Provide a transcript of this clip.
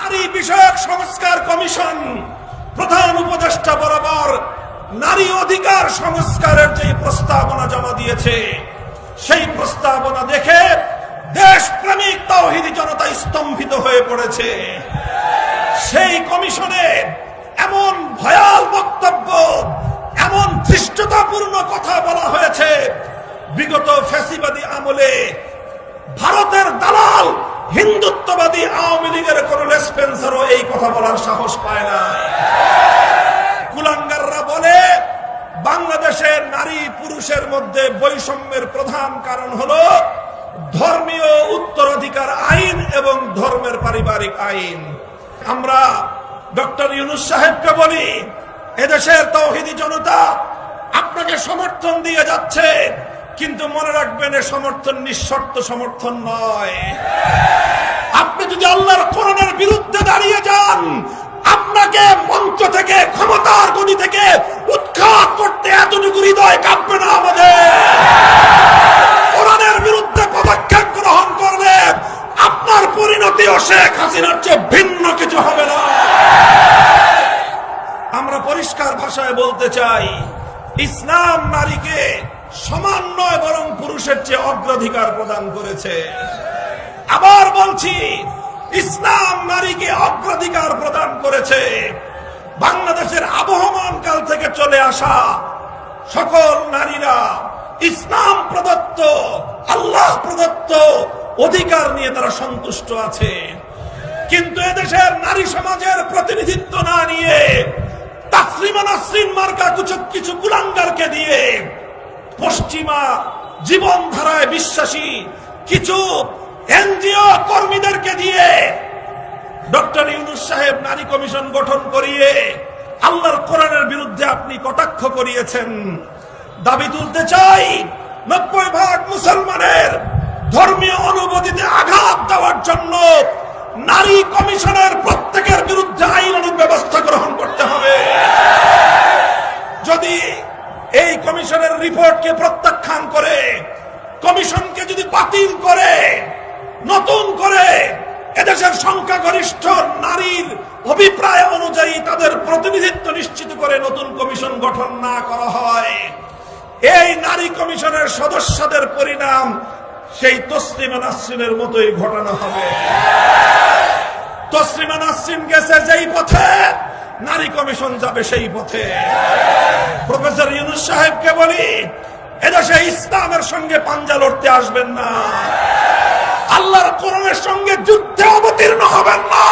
নারী বিষয়ক সংস্কার কমিশন প্রধান উপদেষ্টা বরাবর নারী অধিকার সংস্কারের যে প্রস্তাবনা জমা দিয়েছে, সেই প্রস্তাবনা দেখে দেশপ্রেমিক তাওহীদি জনতা স্তম্ভিত হয়ে পড়েছে। সেই কমিশনে এমন ভয়াল বক্তব্য, এমন ধৃষ্টতাপূর্ণ কথা বলা হয়েছে, বিগত ফ্যাসিবাদী আমলে ভারতের দালাল হিন্দুত্ববাদী আওয়ামী লীগের কোন লেসপেন্সারও এই কথা বলার সাহস পায় না। কুলাঙ্গাররা বলে বাংলাদেশের নারী পুরুষের মধ্যে বৈষম্যের প্রধান কারণ হলো ধর্মীয় উত্তরাধিকার আইন এবং ধর্মের পারিবারিক আইন। আমরা ডক্টর ইউনূস সাহেবকে বলি, এদেশের তাওহীদি জনতা আপনাকে সমর্থন দিয়ে যাচ্ছে, কিন্তু মনে রাখবেন এ সমর্থন নিঃশর্ত সমর্থন নয়। আপনি যদি আল্লাহর কোরআনের বিরুদ্ধে দাঁড়িয়ে যান, আপনাকে মঞ্চ থেকে, ক্ষমতার গদি থেকে উৎখাত করতে এতটুকু হৃদয় কাঁপবে না আমাদের। কোরআনের বিরুদ্ধে পদক্ষেপ গ্রহণ করলে আপনার পরিণতিও শেখ হাসিনার চেয়ে ভিন্ন কিছু হবে না। আমরা পরিষ্কার ভাষায় বলতে চাই, ইসলাম নারীকে সমান নয় বরং পুরুষের চেয়ে অগ্রাধিকার প্রদান করেছে। আবার বলছি, ইসলাম নারীকে অগ্রাধিকার প্রদান করেছে। বাংলাদেশের আবহমান কাল থেকে চলে আসা সকল নারীরা ইসলাম প্রদত্ত, আল্লাহ প্রদত্ত অধিকার নিয়ে তারা সন্তুষ্ট আছে। কিন্তু এদেশের নারী সমাজের প্রতিনিধিত্ব না নিয়ে তাসলিমা নাসরিন মার্কা কিছু কুলাঙ্গারকে দিয়ে, পশ্চিমা জীবনধারায় বিশ্বাসী কিছু এনজিও কর্মীদেরকে দিয়ে ডক্টর ইউনূস সাহেব নারী কমিশন গঠন করিয়ে আল্লাহর কোরআনের বিরুদ্ধে আপনি কটাক্ষ করিয়েছেন। দাবি তুলতে চাই, 90% মুসলমানের ধর্মীয় অনুভূতিতে আঘাত দেওয়ার জন্য নারী কমিশনের প্রত্যেকের বিরুদ্ধে আইনানুগ ব্যবস্থা গ্রহণ করতে হবে। যদি এই কমিশনের রিপোর্টকে প্রত্যাখ্যান করে, কমিশনকে যদি বাতিল করে, নতুন করে এদেশের সংখ্যাগরিষ্ঠ নারীর অভিপ্রায় অনুযায়ী তাদের প্রতিনিধিত্ব নিশ্চিত করে নতুন কমিশন গঠন না করা হয়, এই নারী কমিশনের সদস্যদের পরিণাম সেই তসলিমা নাসরিনের মতোই ঘটানো হবে। তসলিমা নাসরিন গেছে যেই পথে, নারী কমিশন যাবে সেই পথে। প্রফেসর ইউনূস সাহেবকে বলি, এদেশে ইসলামের সঙ্গে পাঞ্জা লড়তে আসবেন না, আল্লাহর কোরআনের সঙ্গে যুদ্ধে অবতীর্ণ হবেন না।